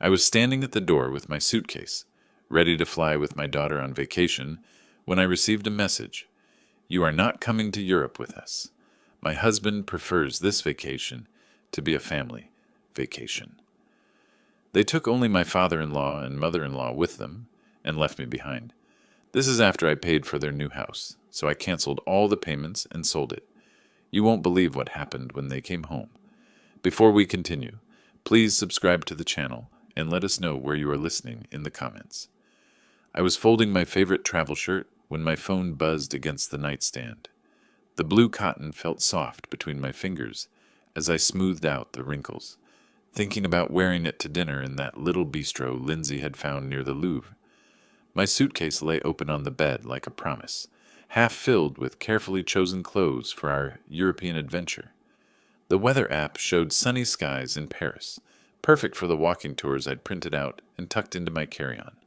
I was standing at the door with my suitcase, ready to fly with my daughter on vacation, when I received a message. You are not coming to Europe with us. My husband prefers this vacation to be a family vacation. They took only my father-in-law and mother-in-law with them and left me behind. This is after I paid for their new house, so I canceled all the payments and sold it. You won't believe what happened when they came home. Before we continue, please subscribe to the channel and let us know where you are listening in the comments. I was folding my favorite travel shirt when my phone buzzed against the nightstand. The blue cotton felt soft between my fingers as I smoothed out the wrinkles, thinking about wearing it to dinner in that little bistro Lindsay had found near the Louvre. My suitcase lay open on the bed like a promise, half filled with carefully chosen clothes for our European adventure. The weather app showed sunny skies in Paris, perfect for the walking tours I'd printed out and tucked into my carry-on.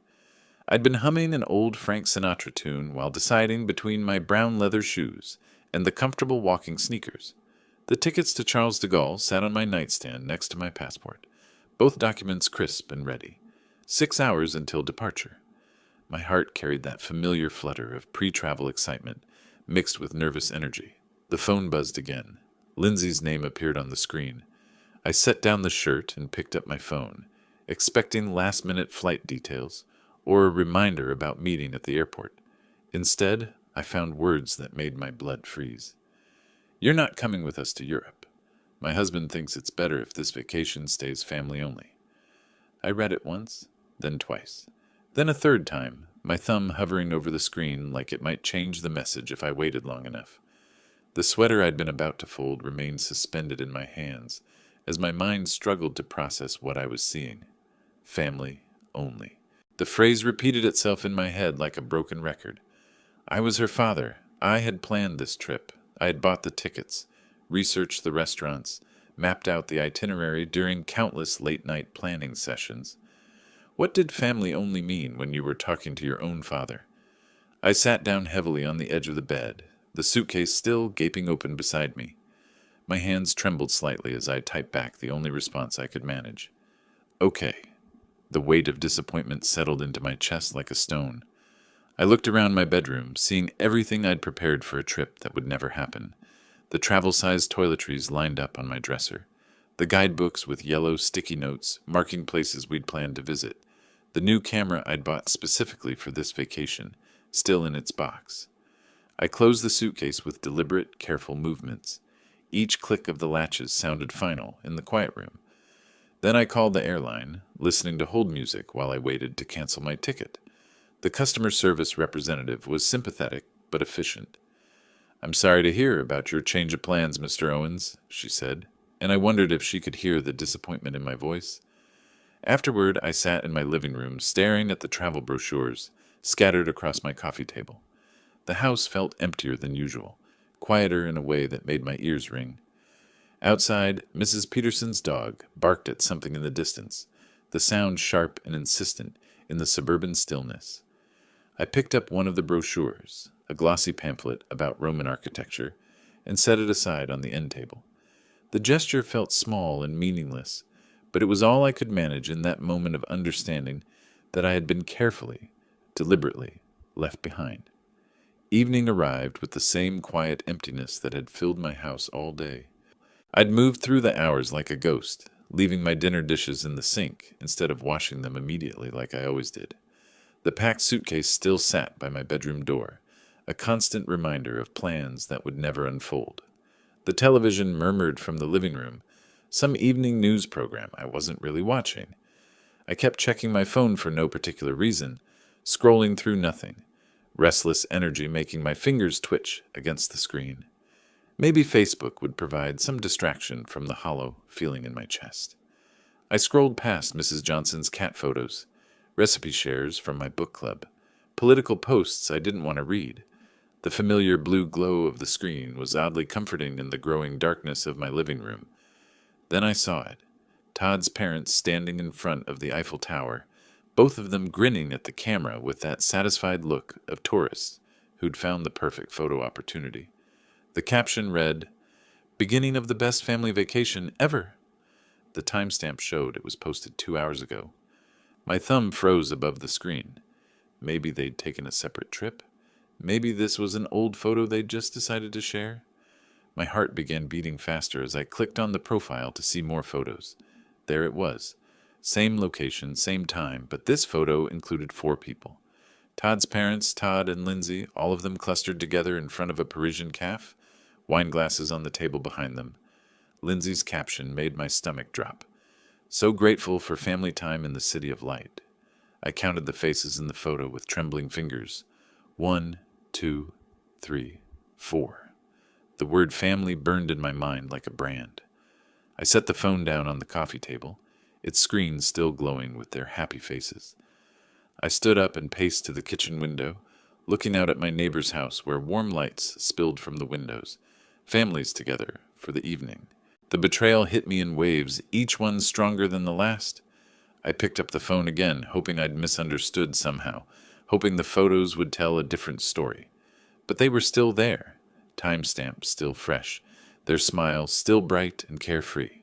I'd been humming an old Frank Sinatra tune while deciding between my brown leather shoes and the comfortable walking sneakers. The tickets to Charles de Gaulle sat on my nightstand next to my passport, both documents crisp and ready. 6 hours until departure. My heart carried that familiar flutter of pre-travel excitement mixed with nervous energy. The phone buzzed again. Lindsay's name appeared on the screen. I set down the shirt and picked up my phone, expecting last-minute flight details or a reminder about meeting at the airport. Instead, I found words that made my blood freeze. You're not coming with us to Europe. My husband thinks it's better if this vacation stays family only. I read it once, then twice, then a third time, my thumb hovering over the screen like it might change the message if I waited long enough. The sweater I'd been about to fold remained suspended in my hands as my mind struggled to process what I was seeing. Family only. The phrase repeated itself in my head like a broken record. I was her father. I had planned this trip. I had bought the tickets, researched the restaurants, mapped out the itinerary during countless late-night planning sessions. What did family only mean when you were talking to your own father? I sat down heavily on the edge of the bed, the suitcase still gaping open beside me. My hands trembled slightly as I typed back the only response I could manage. Okay. The weight of disappointment settled into my chest like a stone. I looked around my bedroom, seeing everything I'd prepared for a trip that would never happen. The travel-sized toiletries lined up on my dresser. The guidebooks with yellow sticky notes marking places we'd planned to visit. The new camera I'd bought specifically for this vacation, still in its box. I closed the suitcase with deliberate, careful movements. Each click of the latches sounded final in the quiet room. Then I called the airline, listening to hold music while I waited to cancel my ticket. The customer service representative was sympathetic but efficient. I'm sorry to hear about your change of plans, Mr. Owens, she said, and I wondered if she could hear the disappointment in my voice. Afterward, I sat in my living room staring at the travel brochures scattered across my coffee table. The house felt emptier than usual, quieter in a way that made my ears ring. Outside, Mrs. Peterson's dog barked at something in the distance, the sound sharp and insistent in the suburban stillness. I picked up one of the brochures, a glossy pamphlet about Roman architecture, and set it aside on the end table. The gesture felt small and meaningless, but it was all I could manage in that moment of understanding that I had been carefully, deliberately, left behind. Evening arrived with the same quiet emptiness that had filled my house all day. I'd moved through the hours like a ghost, leaving my dinner dishes in the sink instead of washing them immediately like I always did. The packed suitcase still sat by my bedroom door, a constant reminder of plans that would never unfold. The television murmured from the living room, some evening news program I wasn't really watching. I kept checking my phone for no particular reason, scrolling through nothing, restless energy making my fingers twitch against the screen. Maybe Facebook would provide some distraction from the hollow feeling in my chest. I scrolled past Mrs. Johnson's cat photos, recipe shares from my book club, political posts I didn't want to read. The familiar blue glow of the screen was oddly comforting in the growing darkness of my living room. Then I saw it. Todd's parents standing in front of the Eiffel Tower, both of them grinning at the camera with that satisfied look of tourists who'd found the perfect photo opportunity. The caption read, "Beginning of the best family vacation ever." The timestamp showed it was posted 2 hours ago. My thumb froze above the screen. Maybe they'd taken a separate trip. Maybe this was an old photo they'd just decided to share. My heart began beating faster as I clicked on the profile to see more photos. There it was. Same location, same time, but this photo included 4 people. Todd's parents, Todd and Lindsay, all of them clustered together in front of a Parisian cafe, wine glasses on the table behind them. Lindsay's caption made my stomach drop. So grateful for family time in the city of light. I counted the faces in the photo with trembling fingers. 1, 2, 3, 4. The word family burned in my mind like a brand. I set the phone down on the coffee table, its screen still glowing with their happy faces. I stood up and paced to the kitchen window, looking out at my neighbor's house where warm lights spilled from the windows, families together for the evening. The betrayal hit me in waves, each one stronger than the last. I picked up the phone again, hoping I'd misunderstood somehow, hoping the photos would tell a different story. But they were still there, timestamps still fresh, their smiles still bright and carefree.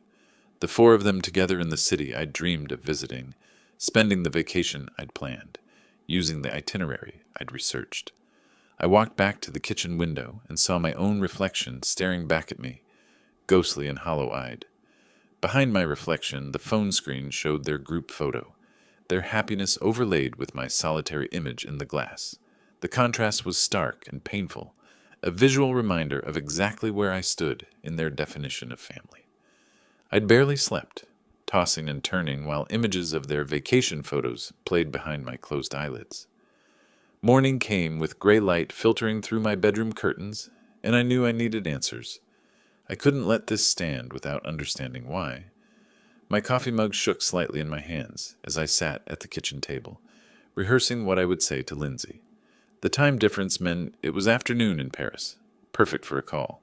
The 4 of them together in the city I'd dreamed of visiting, spending the vacation I'd planned, using the itinerary I'd researched. I walked back to the kitchen window and saw my own reflection staring back at me, ghostly and hollow-eyed. Behind my reflection, the phone screen showed their group photo, their happiness overlaid with my solitary image in the glass. The contrast was stark and painful, a visual reminder of exactly where I stood in their definition of family. I'd barely slept, tossing and turning while images of their vacation photos played behind my closed eyelids. Morning came with gray light filtering through my bedroom curtains, and I knew I needed answers. I couldn't let this stand without understanding why. My coffee mug shook slightly in my hands as I sat at the kitchen table, rehearsing what I would say to Lindsay. The time difference meant it was afternoon in Paris, perfect for a call.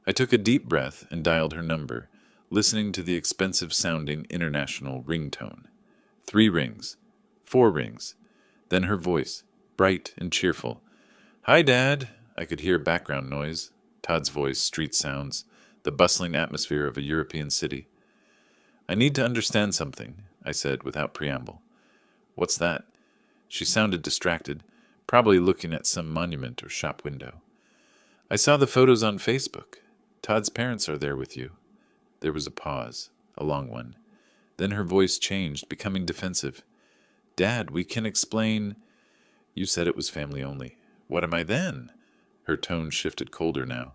I took a deep breath and dialed her number, listening to the expensive-sounding international ringtone. 3 rings, 4 rings, then her voice, bright and cheerful. "Hi, Dad." I could hear background noise, Todd's voice, street sounds, the bustling atmosphere of a European city. "I need to understand something," I said without preamble. "What's that?" She sounded distracted, probably looking at some monument or shop window. "I saw the photos on Facebook. Todd's parents are there with you." There was a pause, a long one. Then her voice changed, becoming defensive. "Dad, we can explain—" "You said it was family only. What am I then?" Her tone shifted colder now.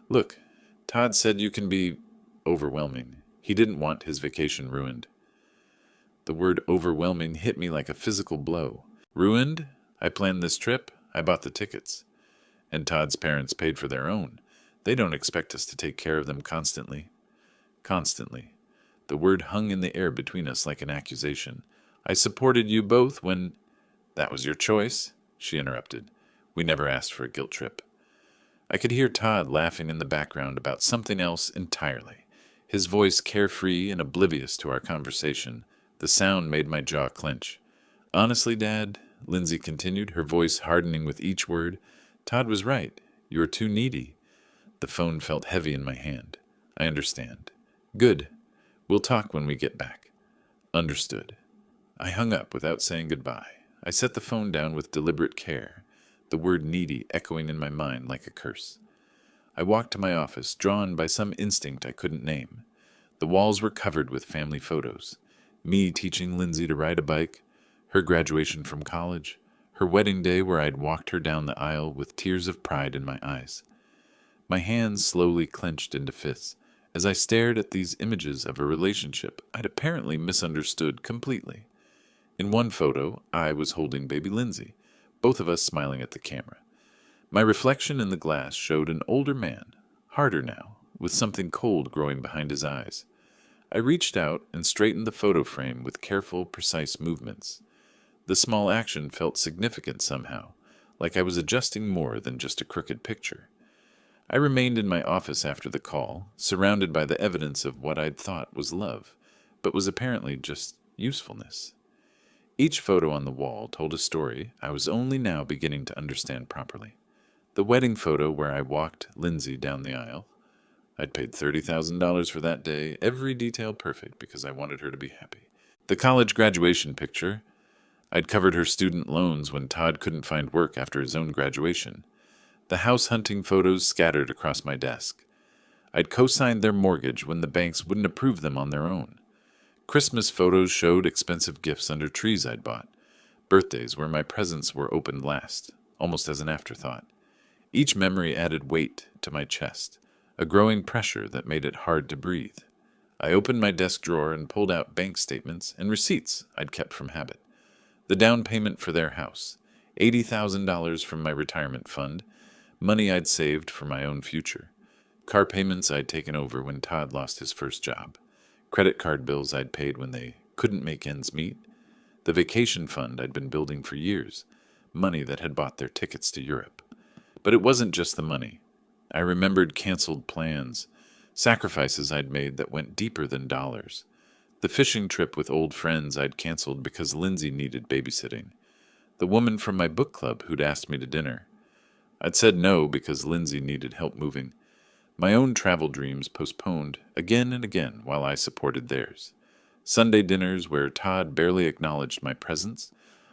"Look, Todd said you can be overwhelming. He didn't want his vacation ruined." The word overwhelming hit me like a physical blow. Ruined? I planned this trip. I bought the tickets. And Todd's parents paid for their own. They don't expect us to take care of them constantly. Constantly. The word hung in the air between us like an accusation. "I supported you both when—" "That was your choice," she interrupted. "We never asked for a guilt trip." I could hear Todd laughing in the background about something else entirely, his voice carefree and oblivious to our conversation. The sound made my jaw clench. "Honestly, Dad," Lindsay continued, her voice hardening with each word, "Todd was right. You're too needy." The phone felt heavy in my hand. "I understand." "Good. We'll talk when we get back." "Understood." I hung up without saying goodbye. I set the phone down with deliberate care, the word needy echoing in my mind like a curse. I walked to my office, drawn by some instinct I couldn't name. The walls were covered with family photos. Me teaching Lindsay to ride a bike, her graduation from college, her wedding day where I'd walked her down the aisle with tears of pride in my eyes. My hands slowly clenched into fists as I stared at these images of a relationship I'd apparently misunderstood completely. In one photo, I was holding baby Lindsay, both of us smiling at the camera. My reflection in the glass showed an older man, harder now, with something cold growing behind his eyes. I reached out and straightened the photo frame with careful, precise movements. The small action felt significant somehow, like I was adjusting more than just a crooked picture. I remained in my office after the call, surrounded by the evidence of what I'd thought was love, but was apparently just usefulness. Each photo on the wall told a story I was only now beginning to understand properly. The wedding photo where I walked Lindsay down the aisle. I'd paid $30,000 for that day, every detail perfect because I wanted her to be happy. The college graduation picture. I'd covered her student loans when Todd couldn't find work after his own graduation. The house hunting photos scattered across my desk. I'd co-signed their mortgage when the banks wouldn't approve them on their own. Christmas photos showed expensive gifts under trees I'd bought. Birthdays where my presents were opened last, almost as an afterthought. Each memory added weight to my chest, a growing pressure that made it hard to breathe. I opened my desk drawer and pulled out bank statements and receipts I'd kept from habit. The down payment for their house, $80,000 from my retirement fund, money I'd saved for my own future, car payments I'd taken over when Todd lost his first job, credit card bills I'd paid when they couldn't make ends meet, the vacation fund I'd been building for years, money that had bought their tickets to Europe. But it wasn't just the money. I remembered canceled plans, sacrifices I'd made that went deeper than dollars. The fishing trip with old friends I'd canceled because Lindsay needed babysitting. The woman from my book club who'd asked me to dinner. I'd said no because Lindsay needed help moving. My own travel dreams postponed again and again while I supported theirs. Sunday dinners where Todd barely acknowledged my presence.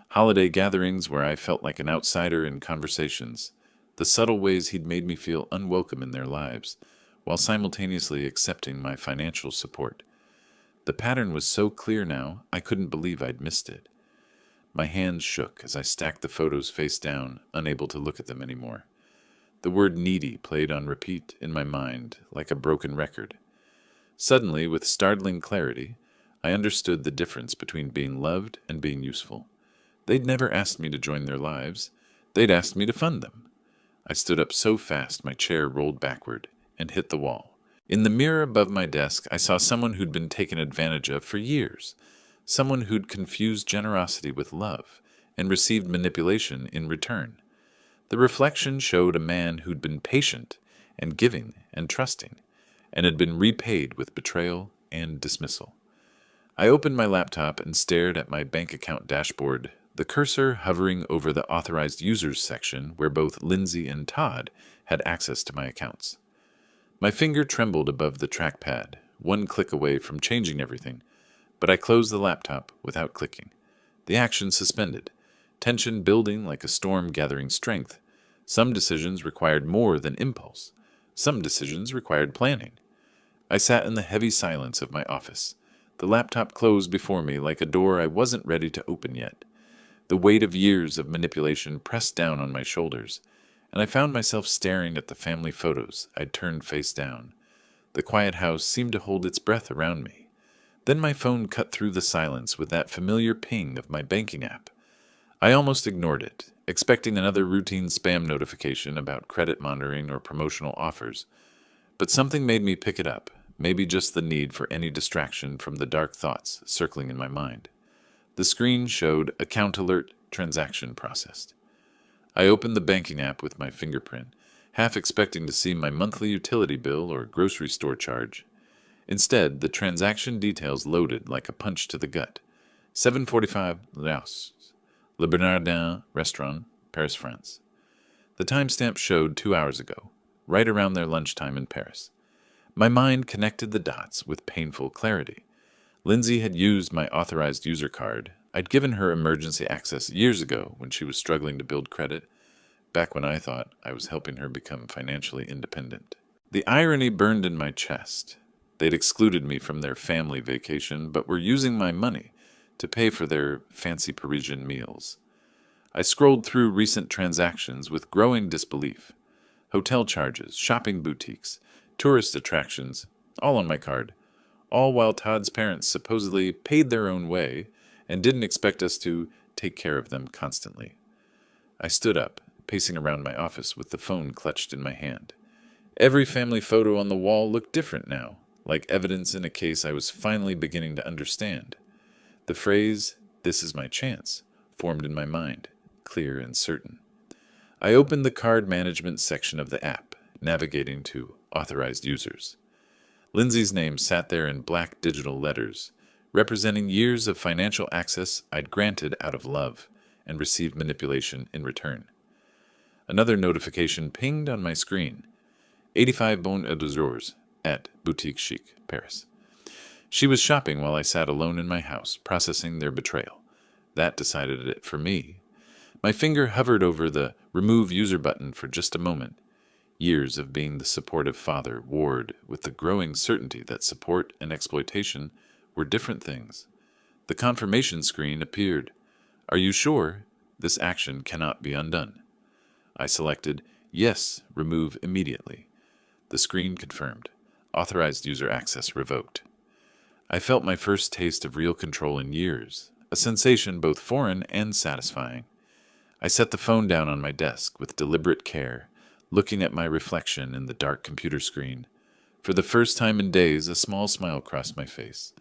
Holiday gatherings where I felt like an outsider in conversations. The subtle ways he'd made me feel unwelcome in their lives, while simultaneously accepting my financial support. The pattern was so clear now, I couldn't believe I'd missed it. My hands shook as I stacked the photos face down, unable to look at them anymore. The word needy played on repeat in my mind, like a broken record. Suddenly, with startling clarity, I understood the difference between being loved and being useful. They'd never asked me to join their lives. They'd asked me to fund them. I stood up so fast my chair rolled backward and hit the wall. In the mirror above my desk, I saw someone who'd been taken advantage of for years, someone who'd confused generosity with love and received manipulation in return. The reflection showed a man who'd been patient and giving and trusting, and had been repaid with betrayal and dismissal. I opened my laptop and stared at my bank account dashboard, the cursor hovering over the authorized users section where both Lindsay and Todd had access to my accounts. My finger trembled above the trackpad, one click away from changing everything, but I closed the laptop without clicking. The action suspended, tension building like a storm gathering strength. Some decisions required more than impulse. Some decisions required planning. I sat in the heavy silence of my office. The laptop closed before me like a door I wasn't ready to open yet. The weight of years of manipulation pressed down on my shoulders, and I found myself staring at the family photos I'd turned face down. The quiet house seemed to hold its breath around me. Then my phone cut through the silence with that familiar ping of my banking app. I almost ignored it, expecting another routine spam notification about credit monitoring or promotional offers. But something made me pick it up, maybe just the need for any distraction from the dark thoughts circling in my mind. The screen showed account alert transaction processed. I opened the banking app with my fingerprint, half expecting to see my monthly utility bill or grocery store charge. Instead, the transaction details loaded like a punch to the gut. 7:45 Laos, Le Bernardin Restaurant, Paris, France. The timestamp showed 2 hours ago, right around their lunchtime in Paris. My mind connected the dots with painful clarity. Lindsay had used my authorized user card. I'd given her emergency access years ago when she was struggling to build credit, back when I thought I was helping her become financially independent. The irony burned in my chest. They'd excluded me from their family vacation, but were using my money to pay for their fancy Parisian meals. I scrolled through recent transactions with growing disbelief. Hotel charges, shopping boutiques, tourist attractions, all on my card, all while Todd's parents supposedly paid their own way and didn't expect us to take care of them constantly. I stood up, pacing around my office with the phone clutched in my hand. Every family photo on the wall looked different now, like evidence in a case I was finally beginning to understand. The phrase, "This is my chance," formed in my mind, clear and certain. I opened the card management section of the app, navigating to authorized users. Lindsay's name sat there in black digital letters, representing years of financial access I'd granted out of love and received manipulation in return. Another notification pinged on my screen. 85 bons et jours at Boutique Chic, Paris. She was shopping while I sat alone in my house, processing their betrayal. That decided it for me. My finger hovered over the remove user button for just a moment. Years of being the supportive father warred with the growing certainty that support and exploitation were different things. The confirmation screen appeared. Are you sure? This action cannot be undone. I selected Yes, remove immediately. The screen confirmed. Authorized user access revoked. I felt my first taste of real control in years, a sensation both foreign and satisfying. I set the phone down on my desk with deliberate care, looking at my reflection in the dark computer screen. For the first time in days, a small smile crossed my face.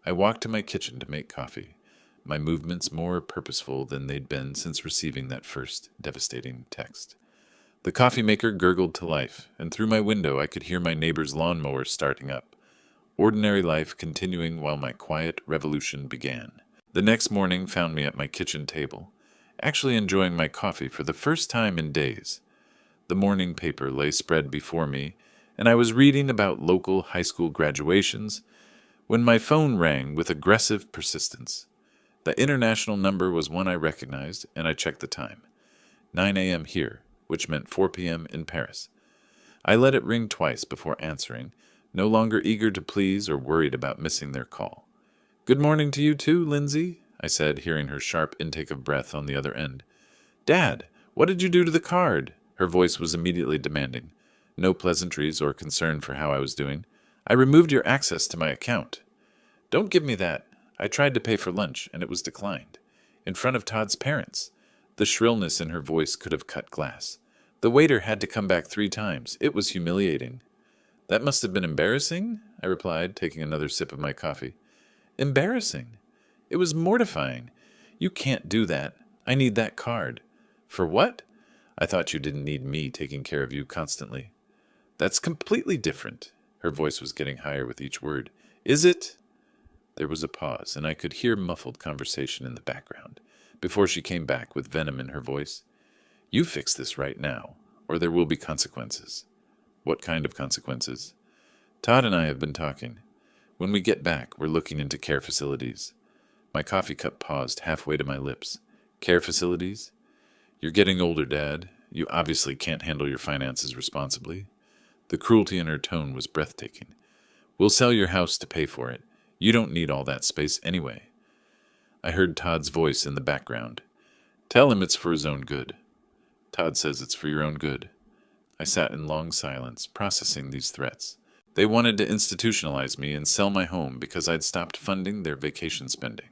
I walked to my kitchen to make coffee, my movements more purposeful than they'd been since receiving that first devastating text. The coffee maker gurgled to life, and through my window I could hear my neighbor's lawnmower starting up. Ordinary life continuing while my quiet revolution began. The next morning found me at my kitchen table, actually enjoying my coffee for the first time in days. The morning paper lay spread before me, and I was reading about local high school graduations when my phone rang with aggressive persistence. The international number was one I recognized, and I checked the time. 9 a.m. here, which meant 4 p.m. in Paris. I let it ring twice before answering, no longer eager to please or worried about missing their call. Good morning to you too, Lindsay, I said, hearing her sharp intake of breath on the other end. Dad, what did you do to the card? Her voice was immediately demanding. No pleasantries or concern for how I was doing. I removed your access to my account. Don't give me that. I tried to pay for lunch, and it was declined. In front of Todd's parents. The shrillness in her voice could have cut glass. The waiter had to come back 3 times. It was humiliating. That must have been embarrassing, I replied, taking another sip of my coffee. Embarrassing? It was mortifying. You can't do that. I need that card. For what? I thought you didn't need me taking care of you constantly. That's completely different. Her voice was getting higher with each word. Is it? There was a pause, and I could hear muffled conversation in the background, before she came back with venom in her voice. You fix this right now, or there will be consequences. What kind of consequences? Todd and I have been talking. When we get back, we're looking into care facilities. My coffee cup paused halfway to my lips. Care facilities? You're getting older, Dad. You obviously can't handle your finances responsibly. The cruelty in her tone was breathtaking. We'll sell your house to pay for it. You don't need all that space anyway. I heard Todd's voice in the background. Tell him it's for his own good. Todd says it's for your own good. I sat in long silence, processing these threats. They wanted to institutionalize me and sell my home because I'd stopped funding their vacation spending.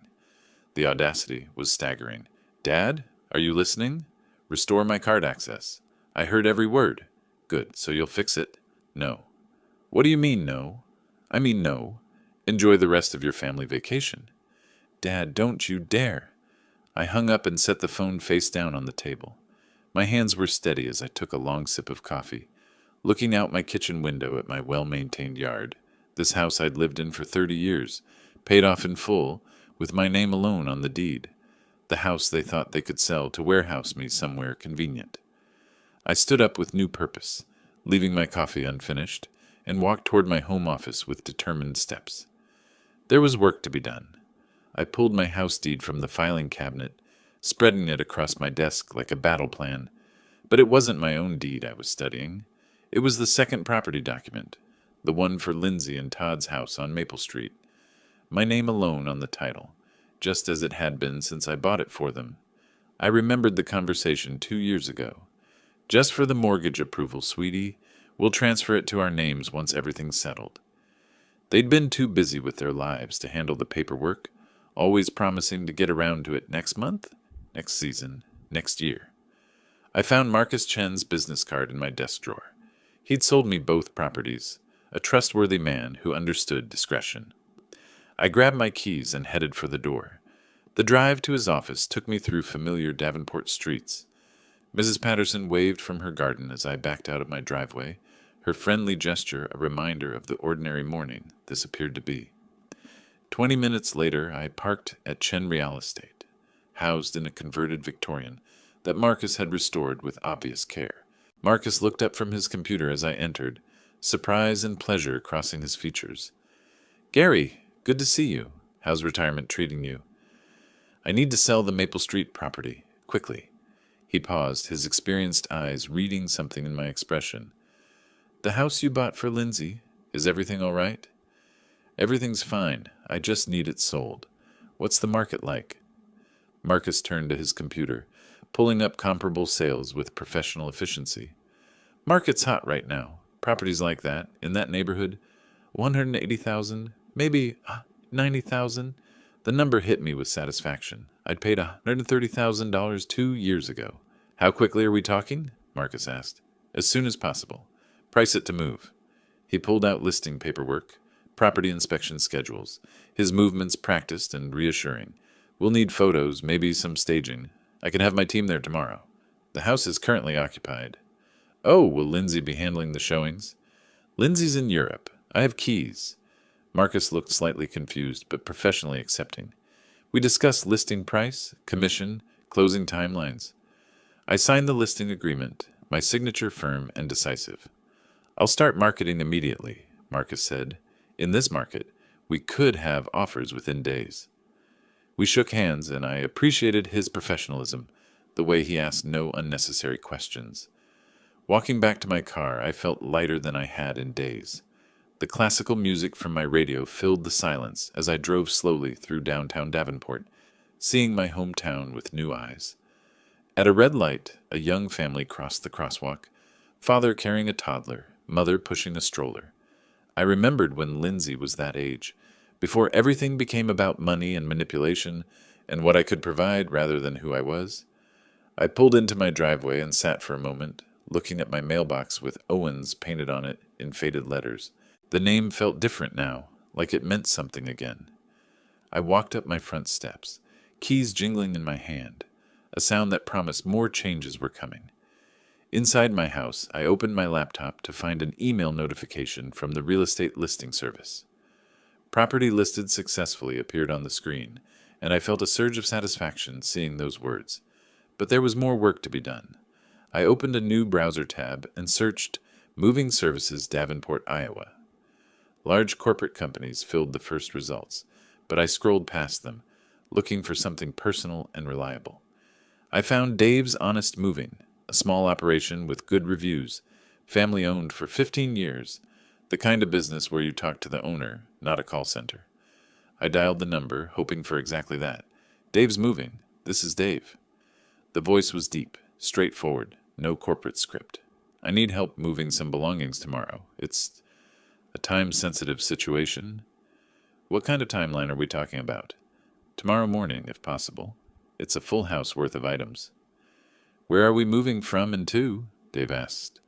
The audacity was staggering. Dad, are you listening? Restore my card access. I heard every word. Good, so you'll fix it? No. What do you mean, no? I mean no. Enjoy the rest of your family vacation. Dad, don't you dare. I hung up and set the phone face down on the table. My hands were steady as I took a long sip of coffee, looking out my kitchen window at my well-maintained yard, this house I'd lived in for 30 years, paid off in full, with my name alone on the deed, the house they thought they could sell to warehouse me somewhere convenient. I stood up with new purpose, leaving my coffee unfinished, and walked toward my home office with determined steps. There was work to be done. I pulled my house deed from the filing cabinet, spreading it across my desk like a battle plan. But it wasn't my own deed I was studying. It was the second property document, the one for Lindsay and Todd's house on Maple Street. My name alone on the title, just as it had been since I bought it for them. I remembered the conversation 2 years ago. Just for the mortgage approval, sweetie. We'll transfer it to our names once everything's settled. They'd been too busy with their lives to handle the paperwork, always promising to get around to it next month, next season, next year. I found Marcus Chen's business card in my desk drawer. He'd sold me both properties, a trustworthy man who understood discretion. I grabbed my keys and headed for the door. The drive to his office took me through familiar Davenport streets. Mrs. Patterson waved from her garden as I backed out of my driveway, her friendly gesture a reminder of the ordinary morning this appeared to be. 20 minutes later, I parked at Chen Real Estate, housed in a converted Victorian that Marcus had restored with obvious care. Marcus looked up from his computer as I entered, surprise and pleasure crossing his features. Gary, Good to see you. How's retirement treating you? I need to sell the Maple Street property, quickly. He paused, his experienced eyes reading something in my expression. The house you bought for Lindsay, is everything all right? Everything's fine. I just need it sold. What's the market like? Marcus turned to his computer, pulling up comparable sales with professional efficiency. Market's hot right now. Properties like that, in that neighborhood, 180,000, maybe 90,000. The number hit me with satisfaction. I'd paid $130,000 2 years ago. How quickly are we talking? Marcus asked. As soon as possible. Price it to move. He pulled out listing paperwork, property inspection schedules, his movements practiced and reassuring. We'll need photos, maybe some staging. I can have my team there tomorrow. The house is currently occupied. Oh, will Lindsay be handling the showings? Lindsay's in Europe. I have keys. Marcus looked slightly confused, but professionally accepting. We discussed listing price, commission, closing timelines. I signed the listing agreement, my signature firm and decisive. I'll start marketing immediately, Marcus said. In this market, we could have offers within days. We shook hands, and I appreciated his professionalism, the way he asked no unnecessary questions. Walking back to my car, I felt lighter than I had in days. The classical music from my radio filled the silence as I drove slowly through downtown Davenport, seeing my hometown with new eyes. At a red light, a young family crossed the crosswalk, father carrying a toddler, mother pushing a stroller. I remembered when Lindsay was that age, before everything became about money and manipulation and what I could provide rather than who I was. I pulled into my driveway and sat for a moment, looking at my mailbox with Owens painted on it in faded letters. The name felt different now, like it meant something again. I walked up my front steps, keys jingling in my hand, a sound that promised more changes were coming. Inside my house, I opened my laptop to find an email notification from the real estate listing service. Property listed successfully appeared on the screen, and I felt a surge of satisfaction seeing those words. But there was more work to be done. I opened a new browser tab and searched Moving Services Davenport, Iowa. Large corporate companies filled the first results, but I scrolled past them, looking for something personal and reliable. I found Dave's Honest Moving, a small operation with good reviews, family-owned for 15 years, the kind of business where you talk to the owner, not a call center. I dialed the number, hoping for exactly that. Dave's moving. This is Dave. The voice was deep, straightforward, no corporate script. I need help moving some belongings tomorrow. It's a time-sensitive situation. What kind of timeline are we talking about? Tomorrow morning, if possible. It's a full house worth of items. Where are we moving from and to? Dave asked.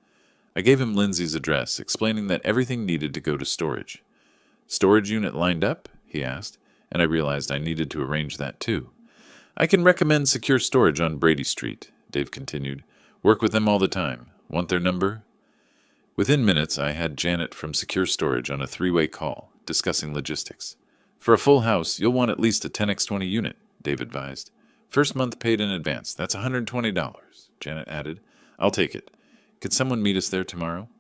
I gave him Lindsay's address, explaining that everything needed to go to storage. Storage unit lined up? He asked, and I realized I needed to arrange that too. I can recommend secure storage on Brady Street, Dave continued. Work with them all the time. Want their number? Within minutes, I had Janet from Secure Storage on a three-way call, discussing logistics. For a full house, you'll want at least a 10x20 unit, Dave advised. First month paid in advance. That's $120, Janet added. I'll take it. Could someone meet us there tomorrow?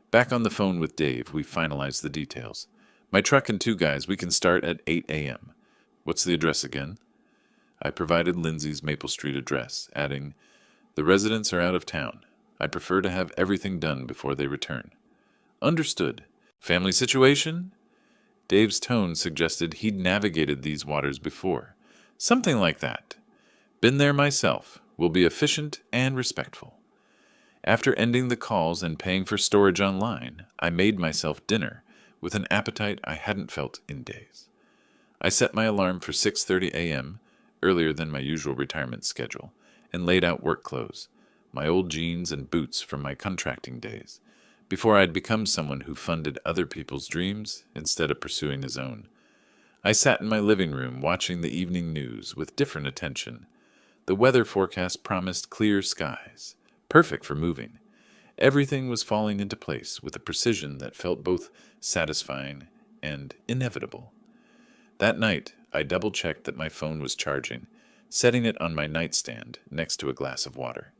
Back on the phone with Dave, we finalized the details. My truck and two guys, we can start at 8 a.m. What's the address again? I provided Lindsay's Maple Street address, adding, The residents are out of town. I prefer to have everything done before they return. Understood. Family situation? Dave's tone suggested he'd navigated these waters before. Something like that. Been there myself. Will be efficient and respectful. After ending the calls and paying for storage online, I made myself dinner with an appetite I hadn't felt in days. I set my alarm for 6:30 a.m., earlier than my usual retirement schedule, and laid out work clothes, my old jeans and boots from my contracting days, before I'd become someone who funded other people's dreams instead of pursuing his own. I sat in my living room watching the evening news with different attention. The weather forecast promised clear skies, perfect for moving. Everything was falling into place with a precision that felt both satisfying and inevitable. That night, I double-checked that my phone was charging, setting it on my nightstand next to a glass of water.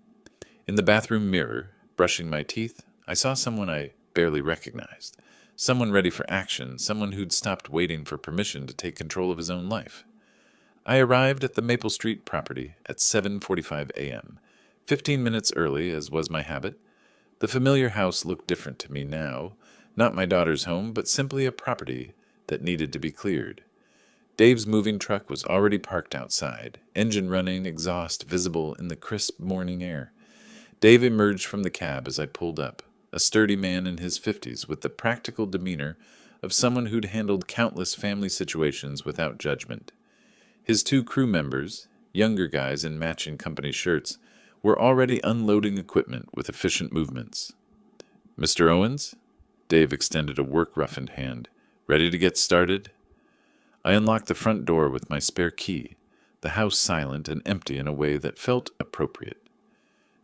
In the bathroom mirror, brushing my teeth, I saw someone I barely recognized, Someone ready for action, someone who'd stopped waiting for permission to take control of his own life. I arrived at the Maple Street property at 7:45 a.m., 15 minutes early, as was my habit. The familiar house looked different to me now, not my daughter's home, but simply a property that needed to be cleared. Dave's moving truck was already parked outside, engine running, exhaust visible in the crisp morning air. Dave emerged from the cab as I pulled up, a sturdy man in his 50s with the practical demeanor of someone who'd handled countless family situations without judgment. His two crew members, younger guys in matching company shirts, were already unloading equipment with efficient movements. "Mr. Owens?" Dave extended a work-roughened hand. "Ready to get started?" I unlocked the front door with my spare key, the house silent and empty in a way that felt appropriate.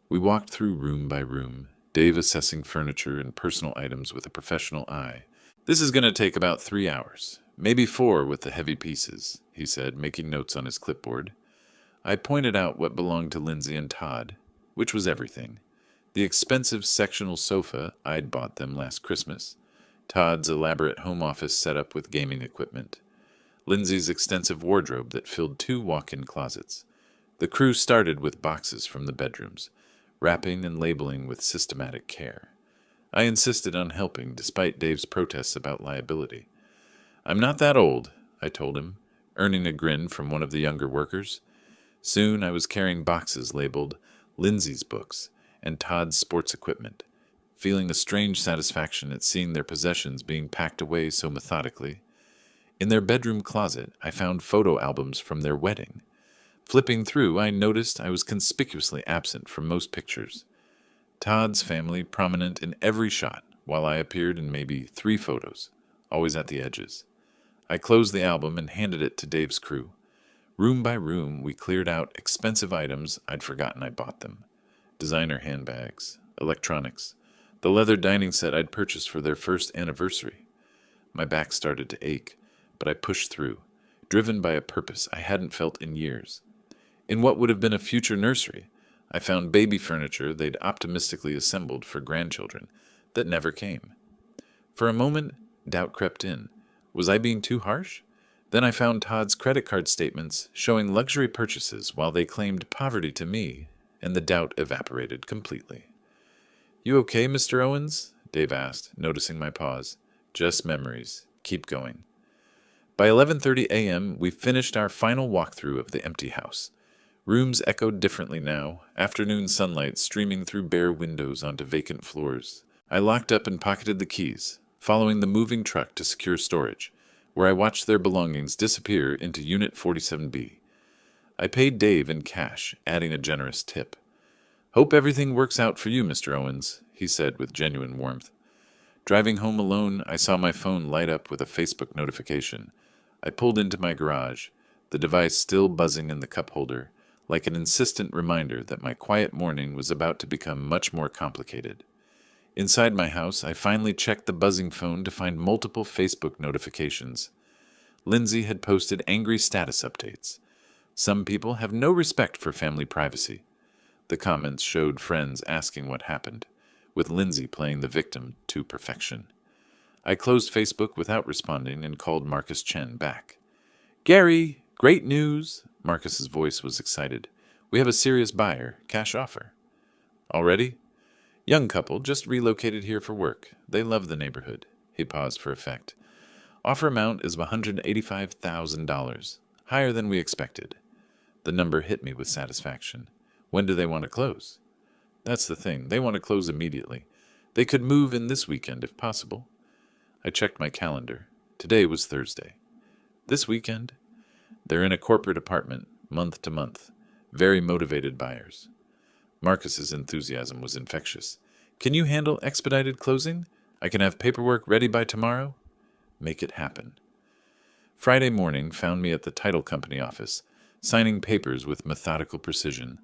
We walked through room by room, Dave assessing furniture and personal items with a professional eye. "This is going to take about 3 hours, maybe 4 with the heavy pieces," he said, making notes on his clipboard. I pointed out what belonged to Lindsay and Todd, which was everything. The expensive sectional sofa I'd bought them last Christmas, Todd's elaborate home office setup with gaming equipment, Lindsay's extensive wardrobe that filled 2 walk-in closets. The crew started with boxes from the bedrooms, wrapping and labeling with systematic care. I insisted on helping, despite Dave's protests about liability. "I'm not that old," I told him, earning a grin from one of the younger workers. Soon I was carrying boxes labeled Lindsay's books and Todd's sports equipment, feeling a strange satisfaction at seeing their possessions being packed away so methodically. In their bedroom closet, I found photo albums from their wedding. Flipping through, I noticed I was conspicuously absent from most pictures. Todd's family prominent in every shot, while I appeared in maybe 3 photos, always at the edges. I closed the album and handed it to Dave's crew. Room by room, we cleared out expensive items I'd forgotten I bought them. Designer handbags, electronics, the leather dining set I'd purchased for their first anniversary. My back started to ache, but I pushed through, driven by a purpose I hadn't felt in years. In what would have been a future nursery, I found baby furniture they'd optimistically assembled for grandchildren that never came. For a moment, doubt crept in. Was I being too harsh? Then I found Todd's credit card statements showing luxury purchases while they claimed poverty to me, and the doubt evaporated completely. "You okay, Mr. Owens?" Dave asked, noticing my pause. "Just memories. Keep going." By 11:30 a.m., we finished our final walkthrough of the empty house. Rooms echoed differently now, afternoon sunlight streaming through bare windows onto vacant floors. I locked up and pocketed the keys, following the moving truck to secure storage, where I watched their belongings disappear into Unit 47B. I paid Dave in cash, adding a generous tip. "Hope everything works out for you, Mr. Owens," he said with genuine warmth. Driving home alone, I saw my phone light up with a Facebook notification. I pulled into my garage, the device still buzzing in the cup holder, like an insistent reminder that my quiet morning was about to become much more complicated. Inside my house, I finally checked the buzzing phone to find multiple Facebook notifications. Lindsay had posted angry status updates. Some people have no respect for family privacy. The comments showed friends asking what happened, with Lindsay playing the victim to perfection. I closed Facebook without responding and called Marcus Chen back. "Gary, great news!" Marcus's voice was excited. "We have a serious buyer, cash offer." "Already?" "Young couple, just relocated here for work. They love the neighborhood." He paused for effect. "Offer amount is $185,000, higher than we expected." The number hit me with satisfaction. "When do they want to close?" "That's the thing. They want to close immediately. They could move in this weekend if possible." I checked my calendar. Today was Thursday. "This weekend?" "They're in a corporate apartment, month to month. Very motivated buyers." Marcus's enthusiasm was infectious. "Can you handle expedited closing? I can have paperwork ready by tomorrow." "Make it happen." Friday morning found me at the title company office, signing papers with methodical precision.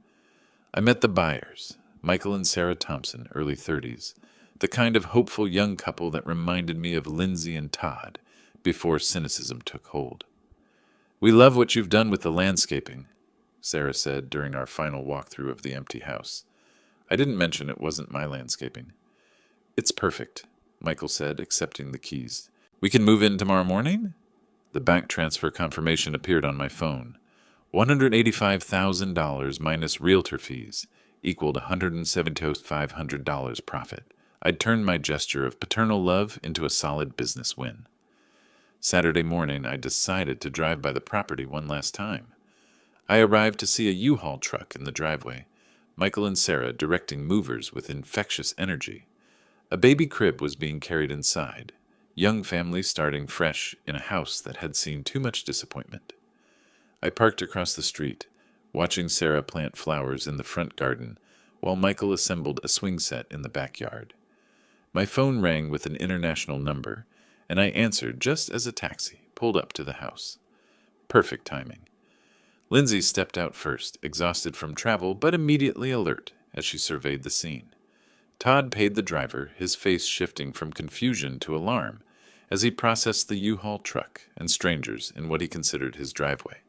I met the buyers, Michael and Sarah Thompson, early 30s, the kind of hopeful young couple that reminded me of Lindsay and Todd before cynicism took hold. "We love what you've done with the landscaping," Sarah said during our final walkthrough of the empty house. I didn't mention it wasn't my landscaping. "It's perfect," Michael said, accepting the keys. We can move in tomorrow morning? The bank transfer confirmation appeared on my phone. $185,000 minus realtor fees equaled $172,500 profit. I'd turned my gesture of paternal love into a solid business win. Saturday morning, I decided to drive by the property one last time. I arrived to see a U-Haul truck in the driveway, Michael and Sarah directing movers with infectious energy. A baby crib was being carried inside, young family starting fresh in a house that had seen too much disappointment. I parked across the street, watching Sarah plant flowers in the front garden while Michael assembled a swing set in the backyard. My phone rang with an international number, and I answered just as a taxi pulled up to the house. Perfect timing. Lindsay stepped out first, exhausted from travel but immediately alert as she surveyed the scene. Todd paid the driver, his face shifting from confusion to alarm as he processed the U-Haul truck and strangers in what he considered his driveway.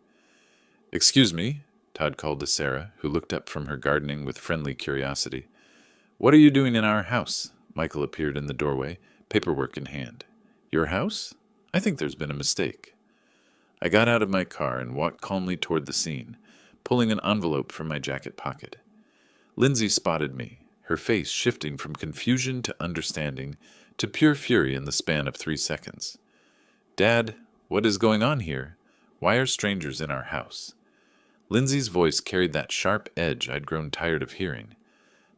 "Excuse me," Todd called to Sarah, who looked up from her gardening with friendly curiosity. "What are you doing in our house?" Michael appeared in the doorway, paperwork in hand. "Your house? I think there's been a mistake." I got out of my car and walked calmly toward the scene, pulling an envelope from my jacket pocket. Lindsay spotted me, her face shifting from confusion to understanding to pure fury in the span of 3 seconds. "Dad, what is going on here? Why are strangers in our house?" Lindsay's voice carried that sharp edge I'd grown tired of hearing.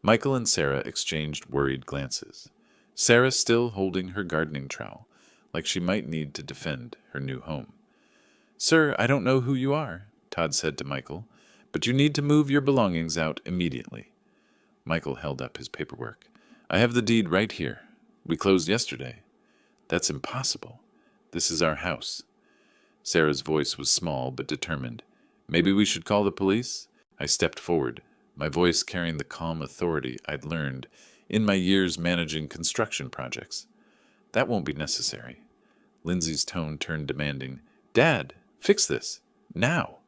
Michael and Sarah exchanged worried glances, Sarah still holding her gardening trowel, like she might need to defend her new home. "Sir, I don't know who you are," Todd said to Michael, "but you need to move your belongings out immediately." Michael held up his paperwork. "I have the deed right here. We closed yesterday." "That's impossible. This is our house." Sarah's voice was small but determined. "Maybe we should call the police?" I stepped forward, my voice carrying the calm authority I'd learned in my years managing construction projects. "That won't be necessary." Lindsay's tone turned demanding. "Dad, fix this. Now."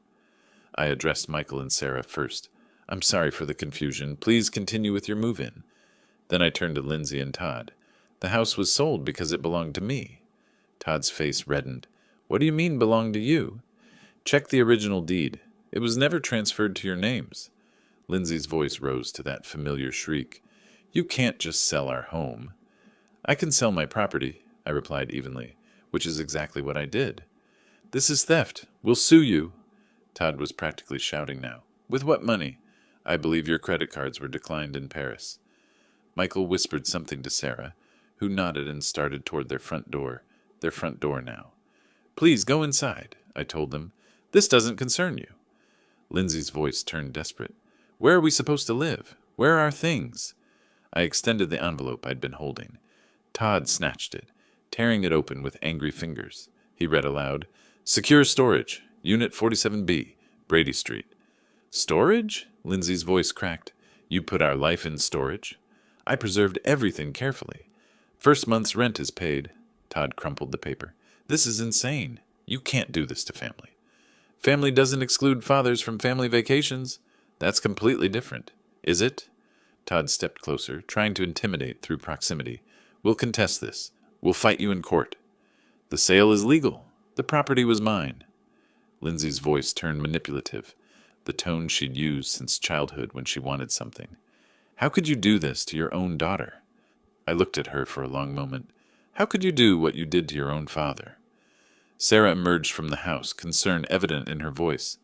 I addressed Michael and Sarah first. "I'm sorry for the confusion. Please continue with your move-in." Then I turned to Lindsay and Todd. "The house was sold because it belonged to me." Todd's face reddened. "What do you mean belonged to you?" "Check the original deed. It was never transferred to your names." Lindsay's voice rose to that familiar shriek. "You can't just sell our home." "I can sell my property," I replied evenly, which is exactly what I did. "This is theft. We'll sue you." Todd was practically shouting now. "With what money?" "I believe your credit cards were declined in Paris." Michael whispered something to Sarah, who nodded and started toward their front door now. "Please go inside," I told them. "This doesn't concern you." Lindsay's voice turned desperate. "Where are we supposed to live? Where are our things?" I extended the envelope I'd been holding. Todd snatched it, tearing it open with angry fingers. He read aloud, "Secure storage, Unit 47B, Brady Street." "Storage?" Lindsay's voice cracked. "You put our life in storage?" "I preserved everything carefully. First month's rent is paid." Todd crumpled the paper. "This is insane. You can't do this to family." "Family doesn't exclude fathers from family vacations." "That's completely different." "Is it?" Todd stepped closer, trying to intimidate through proximity. "We'll contest this. We'll fight you in court." "The sale is legal. The property was mine." Lindsay's voice turned manipulative, the tone she'd used since childhood when she wanted something. "How could you do this to your own daughter?" I looked at her for a long moment. "How could you do what you did to your own father?" Sarah emerged from the house, concern evident in her voice.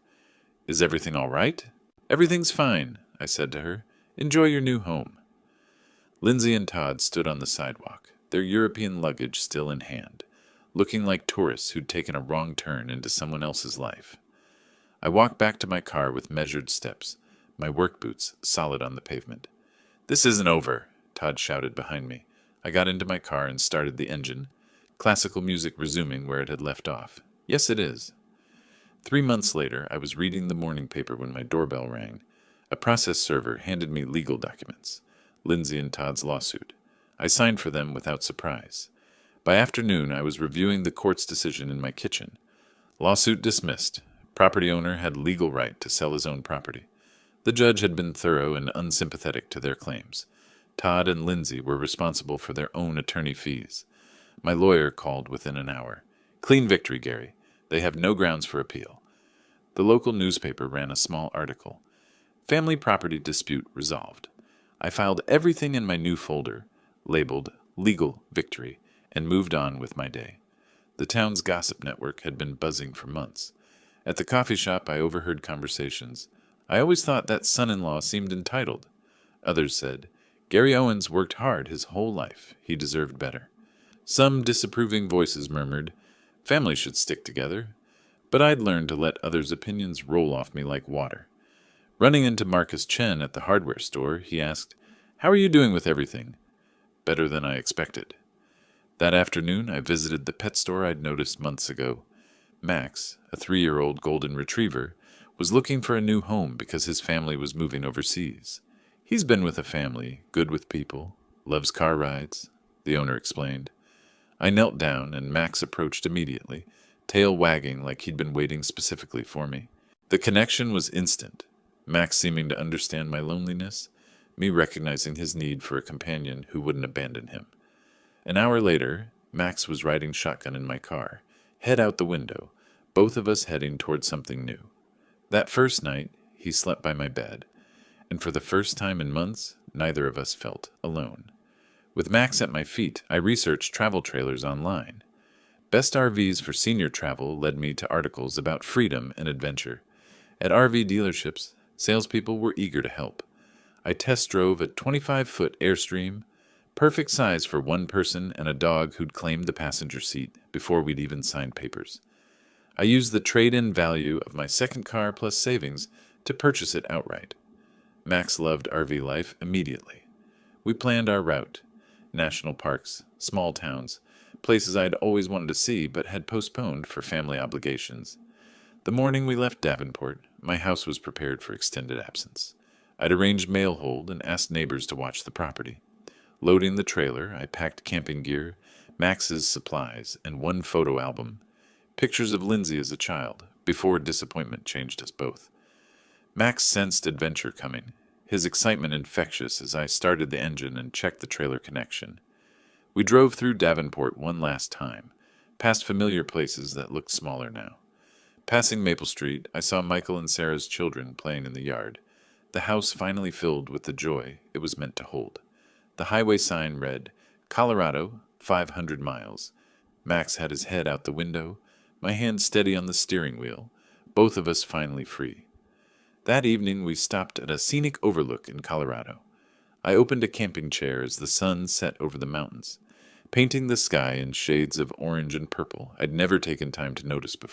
"Is everything all right?" "Everything's fine," I said to her. "Enjoy your new home." Lindsay and Todd stood on the sidewalk, their European luggage still in hand, looking like tourists who'd taken a wrong turn into someone else's life. I walked back to my car with measured steps, my work boots solid on the pavement. "This isn't over," Todd shouted behind me. I got into my car and started the engine, classical music resuming where it had left off. "Yes, it is." 3 months later, I was reading the morning paper when my doorbell rang. A process server handed me legal documents, Lindsay and Todd's lawsuit. I signed for them without surprise. By afternoon, I was reviewing the court's decision in my kitchen. Lawsuit dismissed. Property owner had legal right to sell his own property. The judge had been thorough and unsympathetic to their claims. Todd and Lindsay were responsible for their own attorney fees. My lawyer called within an hour. Clean victory, Gary. They have no grounds for appeal. The local newspaper ran a small article. Family property dispute resolved. I filed everything in my new folder, labeled Legal Victory, and moved on with my day. The town's gossip network had been buzzing for months. At the coffee shop, I overheard conversations. I always thought that son-in-law seemed entitled. Others said, Gary Owens worked hard his whole life. He deserved better. Some disapproving voices murmured, families should stick together. But I'd learned to let others' opinions roll off me like water. Running into Marcus Chen at the hardware store, he asked, How are you doing with everything? Better than I expected. That afternoon, I visited the pet store I'd noticed months ago. Max, a 3-year-old golden retriever, was looking for a new home because his family was moving overseas. He's been with a family, good with people, loves car rides, the owner explained. I knelt down and Max approached immediately, tail wagging like he'd been waiting specifically for me. The connection was instant, Max seeming to understand my loneliness, me recognizing his need for a companion who wouldn't abandon him. An hour later, Max was riding shotgun in my car, head out the window, both of us heading toward something new. That first night, he slept by my bed, and for the first time in months, neither of us felt alone. With Max at my feet, I researched travel trailers online. Best RVs for senior travel led me to articles about freedom and adventure. At RV dealerships, salespeople were eager to help. I test drove a 25-foot Airstream, perfect size for one person and a dog who'd claimed the passenger seat before we'd even signed papers. I used the trade-in value of my second car plus savings to purchase it outright. Max loved RV life immediately. We planned our route. National parks, small towns, places I'd always wanted to see but had postponed for family obligations. The morning we left Davenport, my house was prepared for extended absence. I'd arranged mail hold and asked neighbors to watch the property. Loading the trailer, I packed camping gear, Max's supplies, and one photo album. Pictures of Lindsay as a child, before disappointment changed us both. Max sensed adventure coming, his excitement infectious as I started the engine and checked the trailer connection. We drove through Davenport one last time, past familiar places that looked smaller now. Passing Maple Street, I saw Michael and Sarah's children playing in the yard, the house finally filled with the joy it was meant to hold. The highway sign read, Colorado, 500 miles. Max had his head out the window, my hand steady on the steering wheel, both of us finally free. That evening we stopped at a scenic overlook in Colorado. I opened a camping chair as the sun set over the mountains, painting the sky in shades of orange and purple I'd never taken time to notice before.